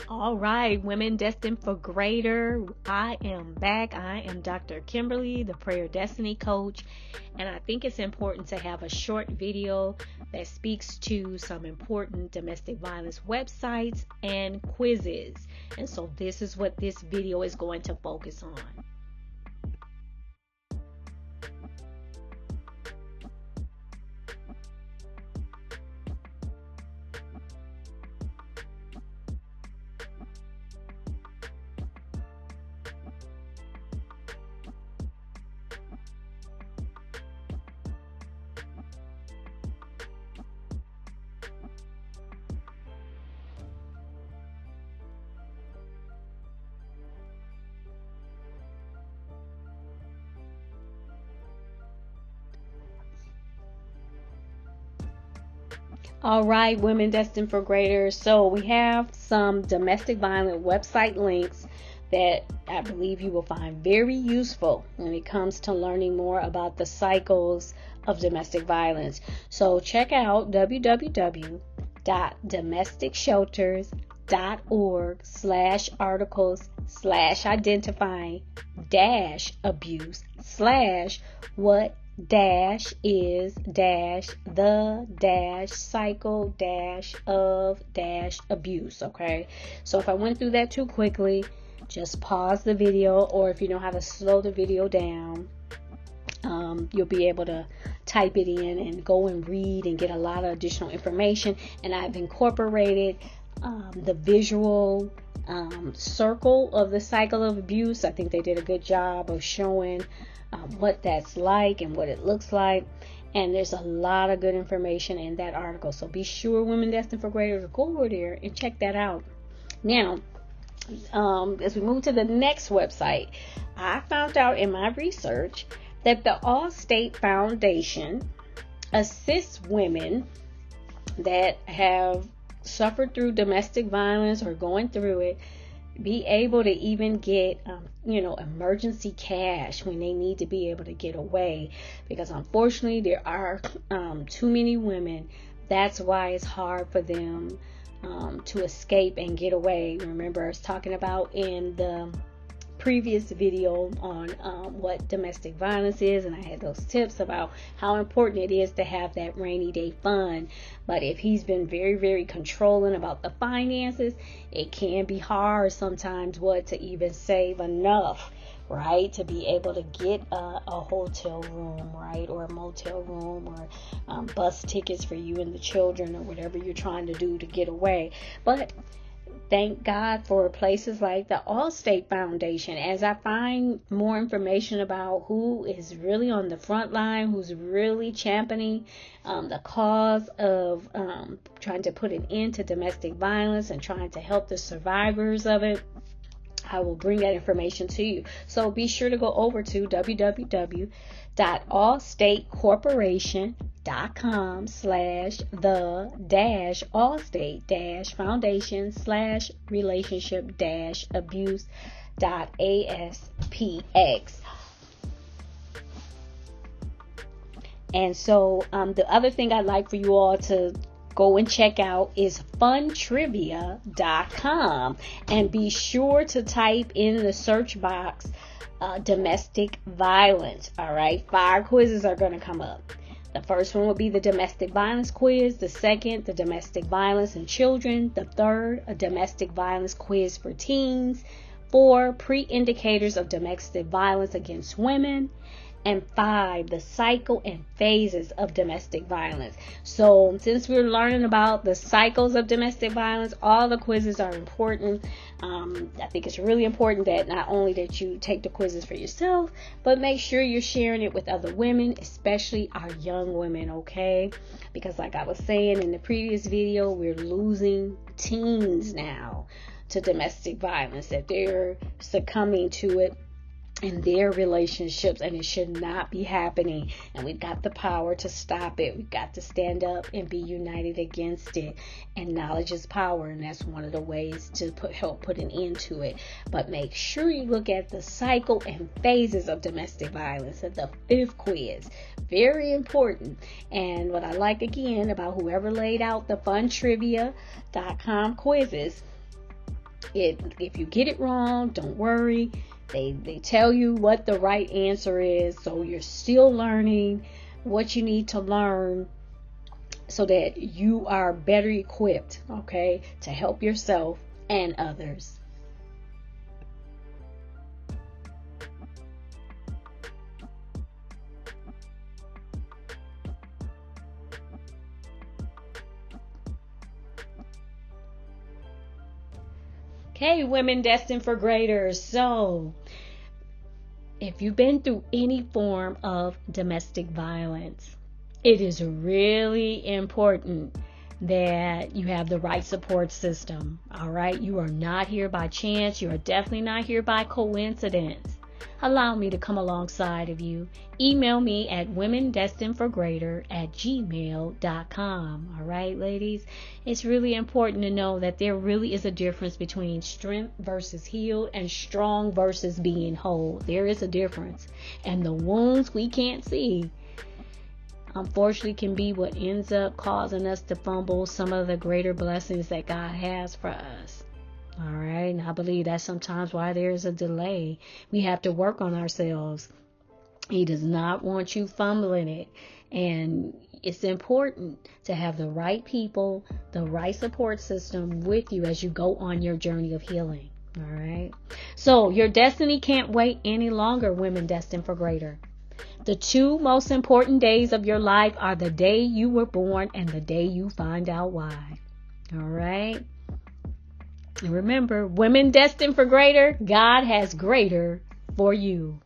All right, women destined for greater. I am back. I am Dr. Kimberly, the prayer destiny coach, and I think it's important to have a short video that speaks to some important domestic violence websites and quizzes. And so this is what this video is going to focus on. All right, women destined for greater. So we have some domestic violence website links that I believe you will find very useful when it comes to learning more about the cycles of domestic violence. So check out www.identifying-what-is-the-cycle-of-abuse. Okay, so if I went through that too quickly, just pause the video, or if you know how to slow the video down, you'll be able to type it in and go and read and get a lot of additional information. And I've incorporated the visual circle of the cycle of abuse. I think they did a good job of showing what that's like and what it looks like. And there's a lot of good information in that article. So be sure, Women Destined for Greater, to go over there and check that out. Now, as we move to the next website, I found out in my research that the Allstate Foundation assists women that have suffered through domestic violence or going through it, be able to even get emergency cash when they need to be able to get away, because unfortunately there are too many women. That's why it's hard for them to escape and get away. Remember, I was talking about in the previous video on what domestic violence is, and I had those tips about how important it is to have that rainy day fund. But if he's been very, very controlling about the finances, it can be hard sometimes to even save enough, right, to be able to get a hotel room, right, or a motel room, or bus tickets for you and the children, or whatever you're trying to do to get away. But thank God for places like the Allstate Foundation. As I find more information about who is really on the front line, who's really championing the cause of trying to put an end to domestic violence and trying to help the survivors of it, I will bring that information to you. So be sure to go over to www.allstate-corporation.com/the-allstate-abuse.aspx. And so the other thing I'd like for you all to go and check out is funtrivia.com, and be sure to type in the search box domestic violence. All right, 5 quizzes are going to come up. The first one will be the domestic violence quiz. The second, the domestic violence in children. The third, a domestic violence quiz for teens. 4, pre-indicators of domestic violence against women. And 5, the cycle and phases of domestic violence. So since we're learning about the cycles of domestic violence, all the quizzes are important. I think it's really important that not only that you take the quizzes for yourself, but make sure you're sharing it with other women, especially our young women, okay? Because like I was saying in the previous video, we're losing teens now to domestic violence, that they're succumbing to it in their relationships, and it should not be happening. And we've got the power to stop it. We've got to stand up and be united against it. And knowledge is power, and that's one of the ways to help put an end to it. But make sure you look at the cycle and phases of domestic violence. And the 5th quiz, very important. And what I like again about whoever laid out the funtrivia.com quizzes, If you get it wrong, don't worry. They tell you what the right answer is, so you're still learning what you need to learn so that you are better equipped, okay, to help yourself and others. Okay, women destined for greater. So, if you've been through any form of domestic violence, it is really important that you have the right support system. All right, you are not here by chance. You are definitely not here by coincidence. Allow me to come alongside of you. Email me at womendestinedforgreater@gmail.com. All right, ladies, it's really important to know that there really is a difference between strength versus healed and strong versus being whole. There is a difference, and the wounds we can't see, unfortunately, can be what ends up causing us to fumble some of the greater blessings that God has for us. All right, and I believe that's sometimes why there's a delay. We have to work on ourselves. He does not want you fumbling it. And it's important to have the right people, the right support system with you as you go on your journey of healing. All right. So your destiny can't wait any longer, women destined for greater. The two most important days of your life are the day you were born and the day you find out why. All right. And remember, women destined for greater, God has greater for you.